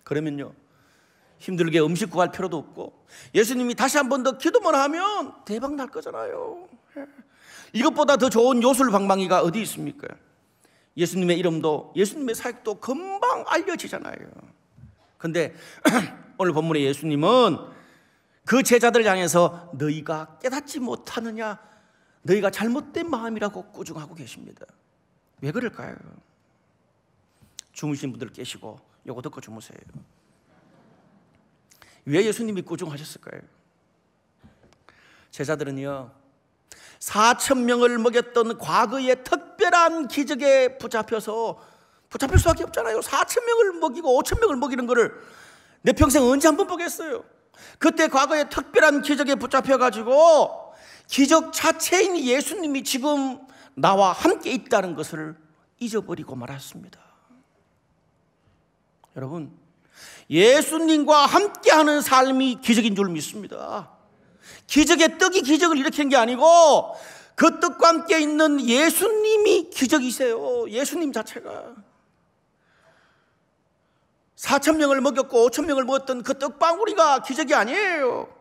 그러면요, 힘들게 음식 구할 필요도 없고 예수님이 다시 한 번 더 기도만 하면 대박 날 거잖아요. 이것보다 더 좋은 요술방망이가 어디 있습니까? 예수님의 이름도 예수님의 사역도 금방 알려지잖아요. 그런데 오늘 본문의 예수님은 그 제자들 향해서 너희가 깨닫지 못하느냐, 너희가 잘못된 마음이라고 꾸중하고 계십니다. 왜 그럴까요? 주무신 분들 깨시고 요거 듣고 주무세요. 왜 예수님이 꾸중하셨을까요? 제자들은요, 4,000명을 먹였던 과거의 특별한 기적에 붙잡힐 수밖에 없잖아요. 4,000명을 먹이고 5,000명을 먹이는 거를 내 평생 언제 한번 보겠어요? 그때 과거의 특별한 기적에 붙잡혀가지고 기적 자체인 예수님이 지금 나와 함께 있다는 것을 잊어버리고 말았습니다. 여러분, 예수님과 함께하는 삶이 기적인 줄 믿습니다. 기적의 떡이 기적을 일으킨 게 아니고 그 떡과 함께 있는 예수님이 기적이세요. 예수님 자체가. 4,000명을 먹였고 5,000명을 먹었던 그 떡방울이가 기적이 아니에요.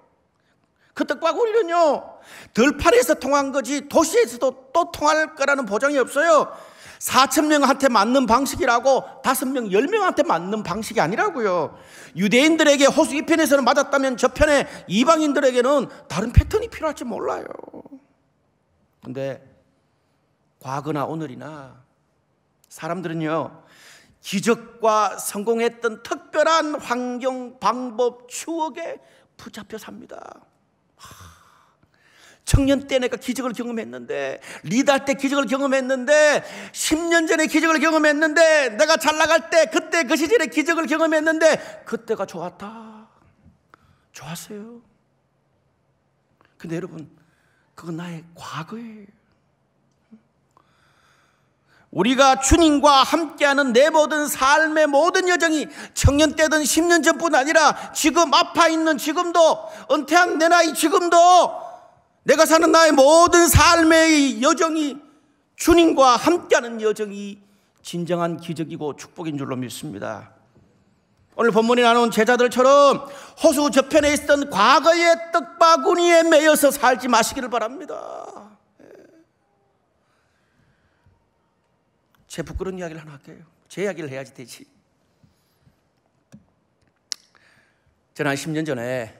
그 떡방울이는요, 들판에서 통한 거지 도시에서도 또 통할 거라는 보장이 없어요. 4,000명한테 맞는 방식이라고 5명, 10명한테 맞는 방식이 아니라고요. 유대인들에게 호수 이편에서는 맞았다면 저편에 이방인들에게는 다른 패턴이 필요할지 몰라요. 근데 과거나 오늘이나 사람들은요, 기적과 성공했던 특별한 환경, 방법, 추억에 붙잡혀 삽니다. 청년 때 내가 기적을 경험했는데, 리드할 때 기적을 경험했는데, 10년 전에 기적을 경험했는데, 내가 잘 나갈 때 그때 그 시절에 기적을 경험했는데 그때가 좋았다. 좋았어요. 근데 여러분, 그건 나의 과거예요. 우리가 주님과 함께하는 내 모든 삶의 모든 여정이 청년 때든 10년 전뿐 아니라 지금 아파 있는 지금도, 은퇴한 내 나이 지금도 내가 사는 나의 모든 삶의 여정이 주님과 함께하는 여정이 진정한 기적이고 축복인 줄로 믿습니다. 오늘 본문에 나온 제자들처럼 호수 저편에 있던 과거의 떡바구니에 매여서 살지 마시기를 바랍니다. 제 부끄러운 이야기를 하나 할게요. 제 이야기를 해야지 되지. 저는 한 10년 전에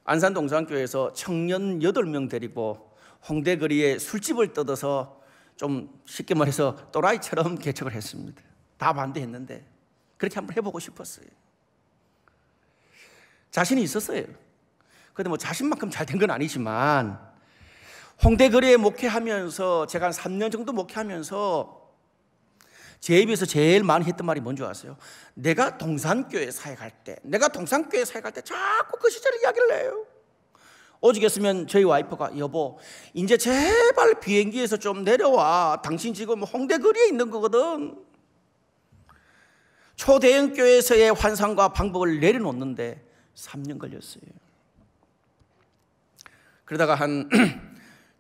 안산 동산교회에서 청년 8명 데리고 홍대 거리에 술집을 뜯어서 좀 쉽게 말해서 또라이처럼 개척을 했습니다. 다 반대했는데 그렇게 한번 해보고 싶었어요. 자신이 있었어요. 그런데 뭐 자신만큼 잘 된 건 아니지만 홍대 거리에 목회하면서 제가 한 3년 정도 목회하면서 제 입에서 제일 많이 했던 말이 뭔지 아세요? 내가 동산교회 사역할 때 자꾸 그 시절의 이야기를 해요. 오죽했으면 저희 와이프가 여보 이제 제발 비행기에서 좀 내려와. 당신 지금 홍대 거리에 있는 거거든. 초대형 교회에서의 환상과 방법을 내려놓는데 3년 걸렸어요. 그러다가 한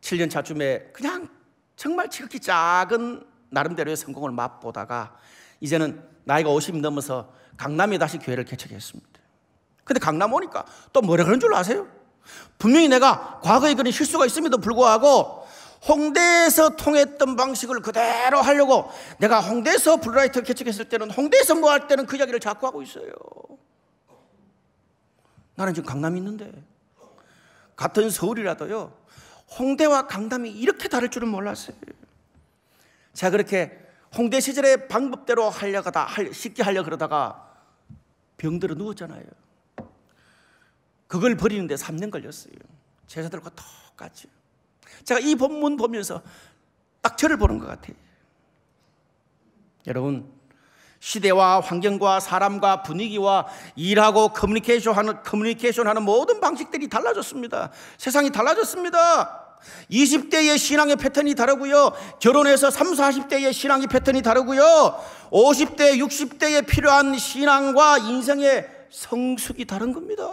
7년 차쯤에 그냥 정말 지극히 작은 나름대로의 성공을 맛보다가 이제는 나이가 50이 넘어서 강남에 다시 교회를 개척했습니다. 근데 강남 오니까 또 뭐라 그런 줄 아세요? 분명히 내가 과거에 그런 실수가 있음에도 불구하고 홍대에서 통했던 방식을 그대로 하려고, 내가 홍대에서 블루라이트를 개척했을 때는 홍대에서 뭐 할 때는 그 이야기를 자꾸 하고 있어요. 나는 지금 강남에 있는데, 같은 서울이라도요 홍대와 강남이 이렇게 다를 줄은 몰랐어요. 제가 그렇게 홍대 시절의 방법대로 쉽게 하려 그러다가 병들어 누웠잖아요. 그걸 버리는데 3년 걸렸어요. 제자들과 똑같이. 제가 이 본문 보면서 딱 저를 보는 것 같아요. 여러분, 시대와 환경과 사람과 분위기와 일하고 커뮤니케이션하는 모든 방식들이 달라졌습니다. 세상이 달라졌습니다. 20대의 신앙의 패턴이 다르고요, 결혼해서 30, 40대의 신앙의 패턴이 다르고요, 50대, 60대에 필요한 신앙과 인생의 성숙이 다른 겁니다.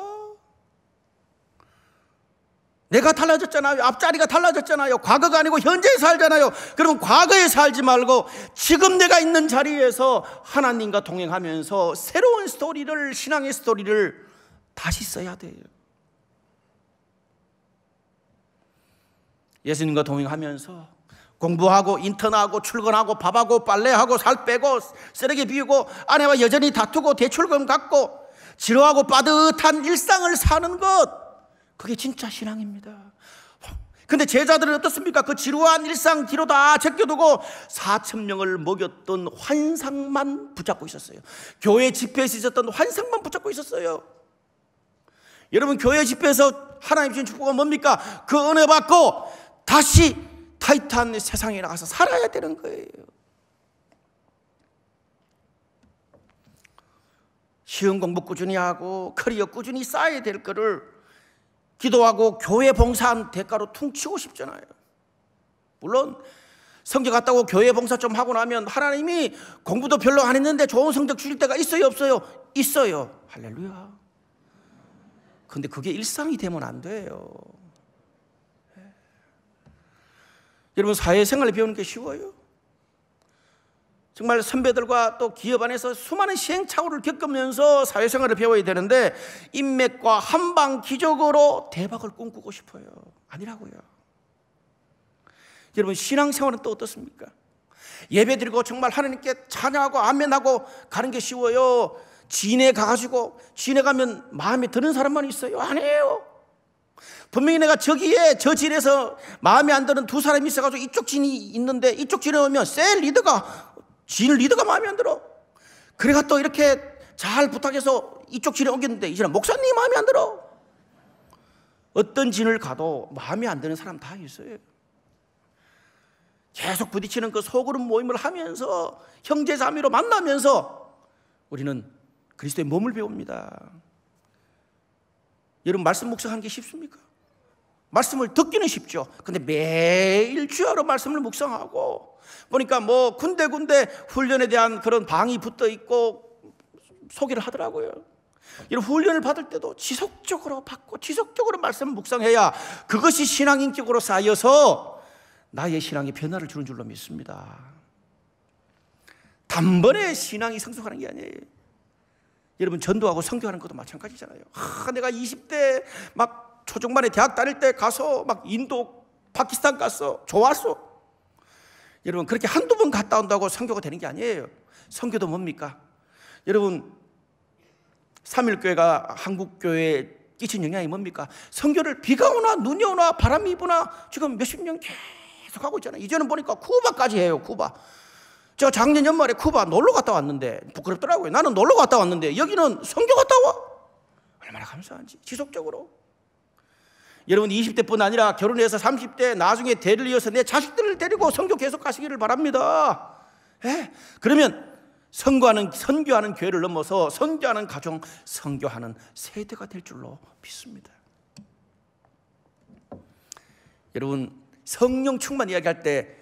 내가 달라졌잖아요. 앞자리가 달라졌잖아요. 과거가 아니고 현재에 살잖아요. 그러면 과거에 살지 말고 지금 내가 있는 자리에서 하나님과 동행하면서 새로운 스토리를, 신앙의 스토리를 다시 써야 돼요. 예수님과 동행하면서 공부하고 인턴하고 출근하고 밥하고 빨래하고 살 빼고 쓰레기 비우고 아내와 여전히 다투고 대출금 갚고 지루하고 빠듯한 일상을 사는 것, 그게 진짜 신앙입니다. 근데 제자들은 어떻습니까? 그 지루한 일상 뒤로 다 제껴두고 4,000명을 먹였던 환상만 붙잡고 있었어요. 교회 집회에서 있었던 환상만 붙잡고 있었어요. 여러분, 교회 집회에서 하나님 주신 축복은 뭡니까? 그 은혜 받고 다시 타이트한 세상에 나가서 살아야 되는 거예요. 시험 공부 꾸준히 하고 커리어 꾸준히 쌓아야 될 거를 기도하고 교회 봉사한 대가로 퉁치고 싶잖아요. 물론 성경 갔다고 교회 봉사 좀 하고 나면 하나님이 공부도 별로 안 했는데 좋은 성적 주실 때가 있어요, 없어요? 있어요. 할렐루야. 근데 그게 일상이 되면 안 돼요. 여러분, 사회생활을 배우는 게 쉬워요? 정말 선배들과 또 기업 안에서 수많은 시행착오를 겪으면서 사회생활을 배워야 되는데 인맥과 한방 기적으로 대박을 꿈꾸고 싶어요. 아니라고요. 여러분, 신앙생활은 또 어떻습니까? 예배드리고 정말 하나님께 찬양하고 아멘하고 가는 게 쉬워요? 진에 가가지고 진에 가면 마음에 드는 사람만 있어요? 아니에요. 분명히 내가 저기에 저 진에서 마음에 안 드는 두 사람이 있어가지고 이쪽 진이 있는데 이쪽 진에 오면 셀 리더가 진 리더가 마음에 안 들어. 그래가 또 이렇게 잘 부탁해서 이쪽 진에 옮겼는데 이 사람 목사님 마음에 안 들어. 어떤 진을 가도 마음에 안 드는 사람 다 있어요. 계속 부딪히는 그 소그룹 모임을 하면서 형제자매로 만나면서 우리는 그리스도의 몸을 배웁니다. 여러분, 말씀 묵상하는 게 쉽습니까? 말씀을 듣기는 쉽죠. 근데 매일 주야로 말씀을 묵상하고 보니까 뭐 군데군데 훈련에 대한 그런 방이 붙어 있고 소개를 하더라고요. 이런 훈련을 받을 때도 지속적으로 받고 지속적으로 말씀을 묵상해야 그것이 신앙 인격으로 쌓여서 나의 신앙에 변화를 주는 줄로 믿습니다. 단번에 신앙이 성숙하는 게 아니에요. 여러분, 전도하고 선교하는 것도 마찬가지잖아요. 내가 20대 막 초중반에 대학 다닐 때 가서 막 인도, 파키스탄 갔어. 좋았어. 여러분, 그렇게 한두 번 갔다 온다고 선교가 되는 게 아니에요. 선교도 뭡니까? 여러분, 삼일교회가 한국교회에 끼친 영향이 뭡니까? 선교를 비가 오나 눈이 오나 바람이 부나 지금 몇십 년 계속 하고 있잖아요. 이제는 보니까 쿠바까지 해요. 쿠바. 저 작년 연말에 쿠바 놀러 갔다 왔는데 부끄럽더라고요. 나는 놀러 갔다 왔는데 여기는 선교 갔다 와. 얼마나 감사한지. 지속적으로. 여러분, 20대뿐 아니라 결혼해서 30대 나중에 대를 이어서 내 자식들을 데리고 선교 계속 가시기를 바랍니다. 그러면 선교하는 교회를 넘어서 선교하는 가정, 선교하는 세대가 될 줄로 믿습니다. 여러분, 성령 충만 이야기할 때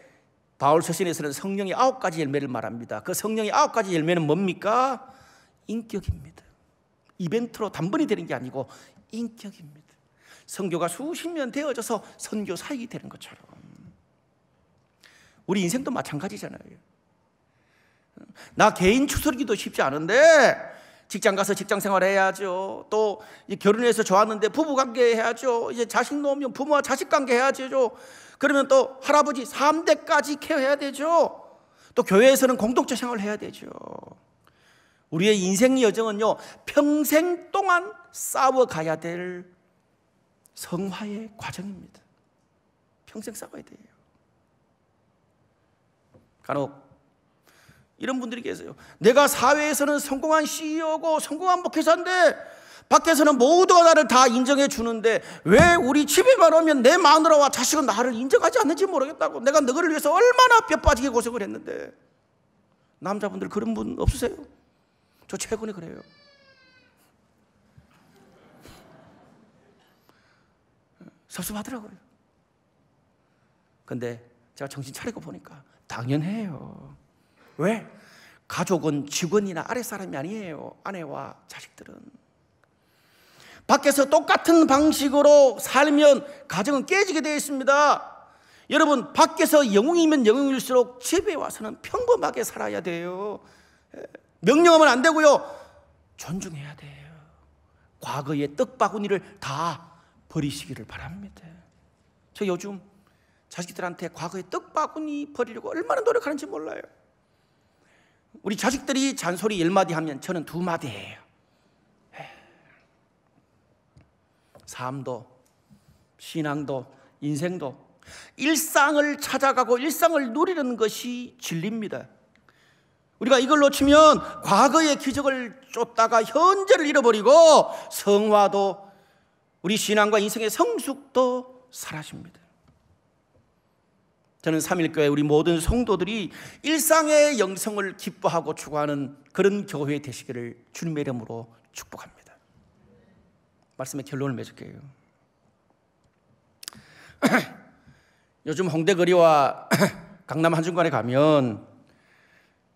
바울 서신에서는 성령의 9가지 열매를 말합니다. 그 성령의 9가지 열매는 뭡니까? 인격입니다. 이벤트로 단번에 되는 게 아니고 인격입니다. 선교가 수십 년 되어져서 선교 사역이 되는 것처럼 우리 인생도 마찬가지잖아요. 나 개인 추스르기도 쉽지 않은데 직장 가서 직장 생활 해야죠. 또 결혼해서 좋았는데 부부관계 해야죠. 이제 자식 놓으면 부모와 자식 관계 해야죠. 그러면 또 할아버지 3대까지 케어해야 되죠. 또 교회에서는 공동체 생활을 해야 되죠. 우리의 인생 여정은요, 평생 동안 싸워가야 될 성화의 과정입니다. 평생 싸워야 돼요. 간혹 이런 분들이 계세요. 내가 사회에서는 성공한 CEO고 성공한 목회자인데 밖에서는 모두가 나를 다 인정해 주는데 왜 우리 집에만 오면 내 마누라와 자식은 나를 인정하지 않는지 모르겠다고. 내가 너희를 위해서 얼마나 뼈 빠지게 고생을 했는데. 남자분들 그런 분 없으세요? 저 최근에 그래요. 섭섭하더라고요. 근데 제가 정신 차리고 보니까 당연해요. 왜? 가족은 직원이나 아랫사람이 아니에요. 아내와 자식들은. 밖에서 똑같은 방식으로 살면 가정은 깨지게 되어 있습니다. 여러분, 밖에서 영웅이면 영웅일수록 집에 와서는 평범하게 살아야 돼요. 명령하면 안 되고요. 존중해야 돼요. 과거의 떡바구니를 다 버리시기를 바랍니다. 저 요즘 자식들한테 과거의 떡바구니 버리려고 얼마나 노력하는지 몰라요. 우리 자식들이 잔소리 10마디 하면 저는 2마디예요. 삶도, 신앙도, 인생도 일상을 찾아가고 일상을 누리는 것이 진리입니다. 우리가 이걸 놓치면 과거의 기적을 쫓다가 현재를 잃어버리고 성화도, 우리 신앙과 인생의 성숙도 사라집니다. 저는 3.1교회 우리 모든 성도들이 일상의 영성을 기뻐하고 추구하는 그런 교회 되시기를 주님의 이름으로 축복합니다. 말씀의 결론을 맺을게요. 요즘 홍대거리와 강남 한중간에 가면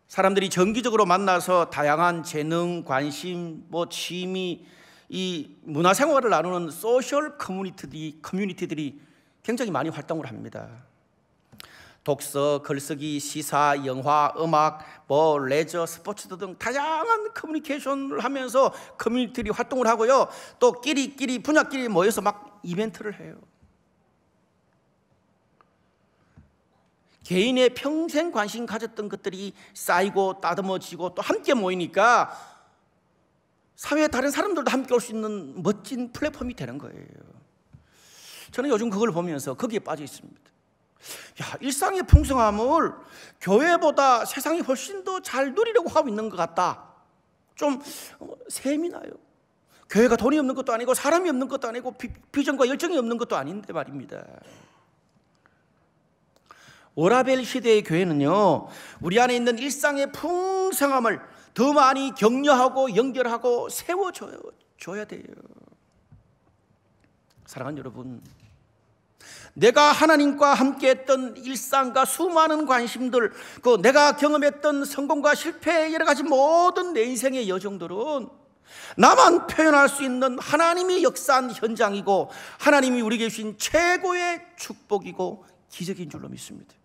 사람들이 정기적으로 만나서 다양한 재능, 관심, 취미, 이 문화생활을 나누는 소셜 커뮤니티들이 굉장히 많이 활동을 합니다. 독서, 글쓰기, 시사, 영화, 음악, 레저, 스포츠 등 다양한 커뮤니케이션을 하면서 커뮤니티들이 활동을 하고요. 또 분야끼리 모여서 막 이벤트를 해요. 개인의 평생 관심 가졌던 것들이 쌓이고 따듬어지고 또 함께 모이니까 사회의 다른 사람들도 함께 올 수 있는 멋진 플랫폼이 되는 거예요. 저는 요즘 그걸 보면서 거기에 빠져 있습니다. 일상의 풍성함을 교회보다 세상이 훨씬 더 잘 누리려고 하고 있는 것 같다. 좀 셈이 나요. 교회가 돈이 없는 것도 아니고 사람이 없는 것도 아니고 비전과 열정이 없는 것도 아닌데 말입니다. 워라벨 시대의 교회는요, 우리 안에 있는 일상의 풍성함을 더 많이 격려하고 연결하고 세워줘야 돼요. 사랑하는 여러분, 내가 하나님과 함께했던 일상과 수많은 관심들, 내가 경험했던 성공과 실패, 여러 가지 모든 내 인생의 여정들은 나만 표현할 수 있는 하나님이 역사한 현장이고 하나님이 우리에게 주신 최고의 축복이고 기적인 줄로 믿습니다.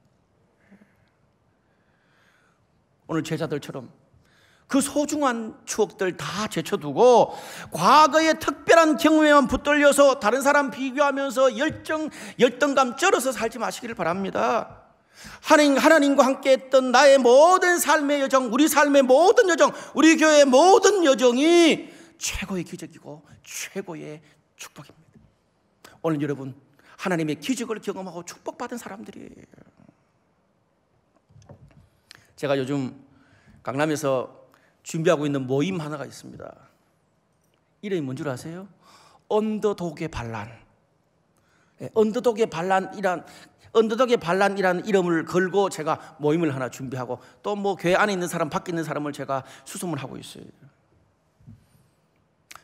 오늘 제자들처럼 그 소중한 추억들 다 제쳐두고 과거의 특별한 경험에만 붙들려서 다른 사람 비교하면서 열등감 쩔어서 살지 마시기를 바랍니다. 하나님과 함께 했던 나의 모든 삶의 여정, 우리 삶의 모든 여정, 우리 교회의 모든 여정이 최고의 기적이고 최고의 축복입니다. 오늘 여러분, 하나님의 기적을 경험하고 축복받은 사람들이에요. 제가 요즘 강남에서 준비하고 있는 모임 하나가 있습니다. 이름이 뭔 줄 아세요? 언더독의 반란. 언더독의 반란이라는 이름을 걸고 제가 모임을 하나 준비하고 또 교회 안에 있는 사람, 밖에 있는 사람을 제가 수소문 하고 있어요.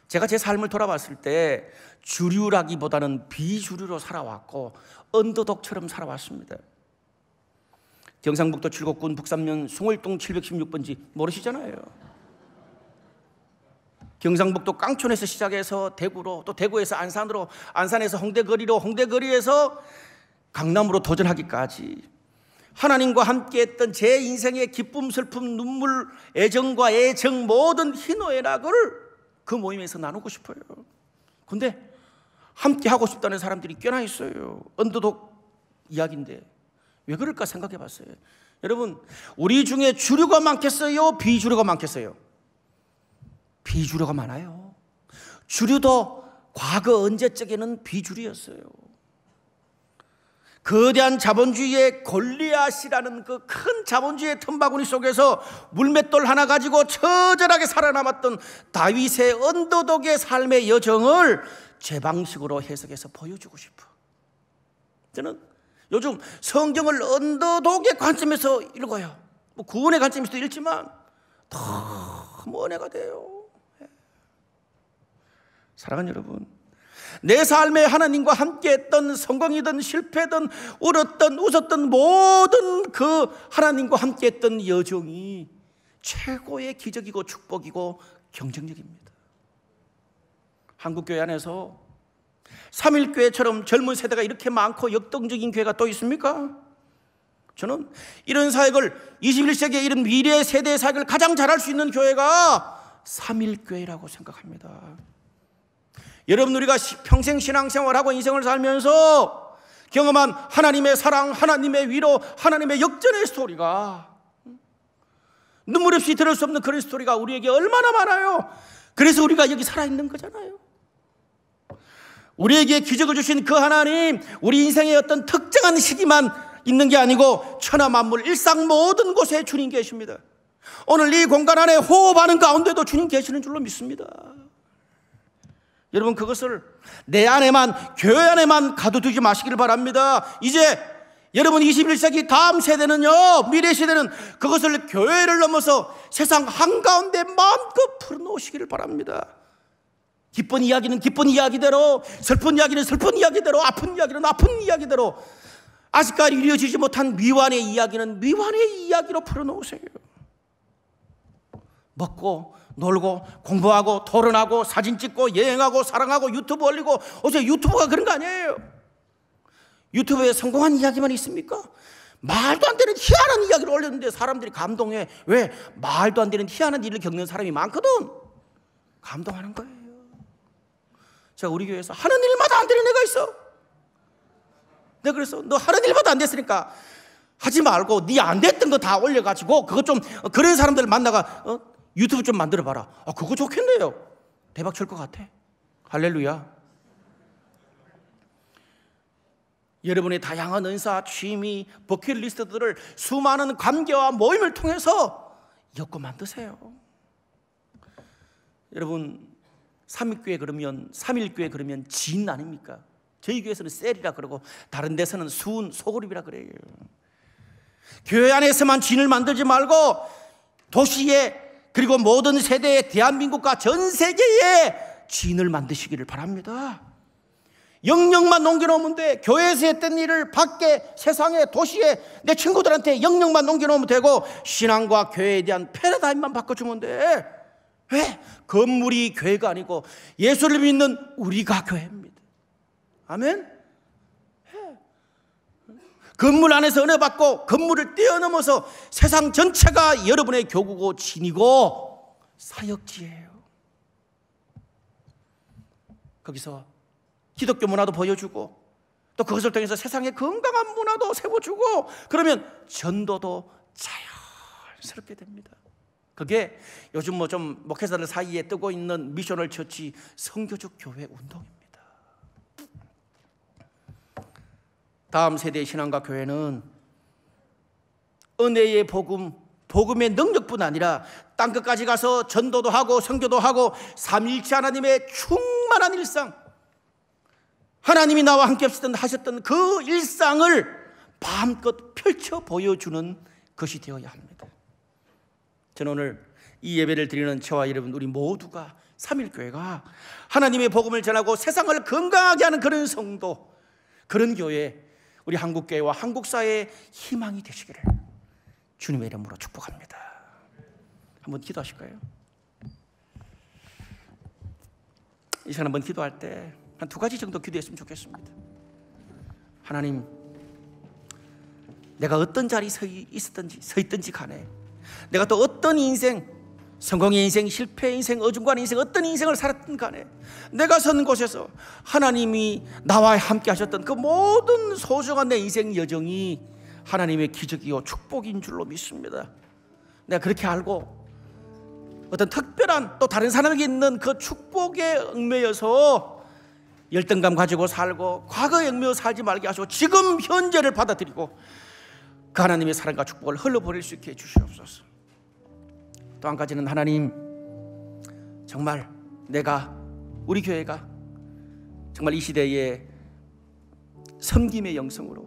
제가 제 삶을 돌아봤을 때 주류라기보다는 비주류로 살아왔고 언더독처럼 살아왔습니다. 경상북도 칠곡군 북삼면 숭월동 716번지 모르시잖아요. 경상북도 깡촌에서 시작해서 대구로, 또 대구에서 안산으로, 안산에서 홍대거리로, 홍대거리에서 강남으로 도전하기까지 하나님과 함께했던 제 인생의 기쁨, 슬픔, 눈물, 애정과 애정, 모든 희노애락을 그 모임에서 나누고 싶어요. 근데 함께 하고 싶다는 사람들이 꽤나 있어요. 언더독 이야기인데 왜 그럴까 생각해 봤어요. 여러분, 우리 중에 주류가 많겠어요? 비주류가 많겠어요? 비주류가 많아요. 주류도 과거 언제적에는 비주류였어요. 거대한 자본주의의 골리앗이라는 그 큰 자본주의의 틈바구니 속에서 물맷돌 하나 가지고 처절하게 살아남았던 다윗의 언더독의 삶의 여정을 제 방식으로 해석해서 보여주고 싶어. 저는 요즘 성경을 언더독의 관점에서 읽어요. 뭐 구원의 관점에서도 읽지만 너무 은혜가 돼요. 사랑하는 여러분, 내 삶에 하나님과 함께했던, 성공이든 실패든 울었던 웃었던 모든 그 하나님과 함께했던 여정이 최고의 기적이고 축복이고 경쟁력입니다. 한국교회 안에서 삼일교회처럼 젊은 세대가 이렇게 많고 역동적인 교회가 또 있습니까? 저는 이런 사역을, 21세기의 이런 미래 세대의 사역을 가장 잘할 수 있는 교회가 삼일교회라고 생각합니다. 여러분, 우리가 평생 신앙생활하고 인생을 살면서 경험한 하나님의 사랑, 하나님의 위로, 하나님의 역전의 스토리가, 눈물 없이 들을 수 없는 그런 스토리가 우리에게 얼마나 많아요. 그래서 우리가 여기 살아있는 거잖아요. 우리에게 기적을 주신 그 하나님, 우리 인생의 어떤 특정한 시기만 있는 게 아니고 천하 만물 일상 모든 곳에 주님 계십니다. 오늘 이 공간 안에 호흡하는 가운데도 주님 계시는 줄로 믿습니다. 여러분, 그것을 내 안에만, 교회 안에만 가둬두지 마시길 바랍니다. 이제 여러분 21세기 다음 세대는요, 미래 세대는 그것을 교회를 넘어서 세상 한가운데 마음껏 풀어놓으시기를 바랍니다. 기쁜 이야기는 기쁜 이야기대로, 슬픈 이야기는 슬픈 이야기대로, 아픈 이야기는 아픈 이야기대로, 아직까지 이루어지지 못한 미완의 이야기는 미완의 이야기로 풀어놓으세요. 먹고 놀고 공부하고 토론하고 사진 찍고 여행하고 사랑하고 유튜브 올리고. 어제 유튜브가 그런 거 아니에요. 유튜브에 성공한 이야기만 있습니까? 말도 안 되는 희한한 이야기를 올렸는데 사람들이 감동해. 왜? 말도 안 되는 희한한 일을 겪는 사람이 많거든. 감동하는 거예요. 자, 우리 교회에서 하는 일마다 안 되는 애가 있어. 내가 그래서 너 하는 일마다 안 됐으니까 하지 말고 네 안 됐던 거 다 올려가지고 그거 좀, 그런 사람들 만나가 유튜브 좀 만들어봐라. 그거 좋겠네요. 대박 칠 것 같아. 할렐루야. 여러분의 다양한 은사, 취미, 버킷리스트들을 수많은 관계와 모임을 통해서 엮고 만드세요. 여러분, 삼일교회 그러면, 삼일교회 그러면 진 아닙니까? 저희 교회에서는 셀이라 그러고 다른 데서는 수은, 소그룹이라 그래요. 교회 안에서만 진을 만들지 말고 도시에, 그리고 모든 세대의 대한민국과 전 세계에 진을 만드시기를 바랍니다. 영역만 넘겨놓으면 돼. 교회에서 했던 일을 밖에, 세상에, 도시에 내 친구들한테 영역만 넘겨놓으면 되고, 신앙과 교회에 대한 패러다임만 바꿔주면 돼. 왜? 건물이 교회가 아니고 예수를 믿는 우리가 교회입니다. 아멘? 건물 안에서 은혜 받고 건물을 뛰어넘어서 세상 전체가 여러분의 교구고 진이고 사역지예요. 거기서 기독교 문화도 보여주고 또 그것을 통해서 세상의 건강한 문화도 세워주고, 그러면 전도도 자연스럽게 됩니다. 그게 요즘 뭐 좀 목회자들 사이에 뜨고 있는 미셔널 처치 선교적 교회 운동입니다. 다음 세대의 신앙과 교회는 은혜의 복음, 복음의 능력뿐 아니라 땅끝까지 가서 전도도 하고 선교도 하고 삼위일체 하나님의 충만한 일상, 하나님이 나와 함께 하셨던 그 일상을 마음껏 펼쳐 보여주는 것이 되어야 합니다. 저는 오늘 이 예배를 드리는 저와 여러분, 우리 모두가 삼일교회가 하나님의 복음을 전하고 세상을 건강하게 하는 그런 성도, 그런 교회, 우리 한국교회와 한국사회의 희망이 되시기를 주님의 이름으로 축복합니다. 한번 기도하실까요? 이 시간 한번 기도할 때 한 2가지 정도 기도했으면 좋겠습니다. 하나님, 내가 어떤 자리에 서 있든지 간에, 내가 또 어떤 인생, 성공의 인생, 실패의 인생, 어중간한 인생, 어떤 인생을 살았든 간에 내가 선 곳에서 하나님이 나와 함께 하셨던 그 모든 소중한 내 인생 여정이 하나님의 기적이요 축복인 줄로 믿습니다. 내가 그렇게 알고 어떤 특별한 또 다른 사람에게 있는 그 축복에 얽매여서 열등감 가지고 살고 과거에 얽매여 살지 말게 하시고 지금 현재를 받아들이고 그 하나님의 사랑과 축복을 흘러보낼 수 있게 해주시옵소서. 또 한 가지는 하나님, 정말 내가, 우리 교회가 정말 이 시대에 섬김의 영성으로,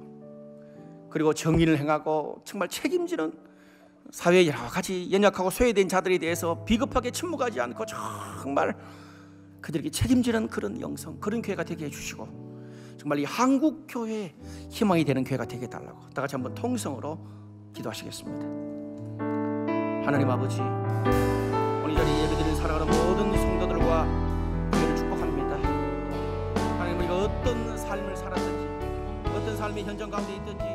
그리고 정의를 행하고 정말 책임지는 사회의 여러 가지 연약하고 소외된 자들에 대해서 비겁하게 침묵하지 않고 정말 그들에게 책임지는 그런 영성, 그런 교회가 되게 해주시고 정말 이 한국 교회의 희망이 되는 교회가 되게 해달라고 다 같이 한번 통성으로 기도하시겠습니다. 하나님 아버지, 오늘 이 자리에 예배드리는 살아가는 모든 성도들과 교회를 축복합니다. 하나님, 우리가 어떤 삶을 살았든지, 어떤 삶의 현장 가운데 있든지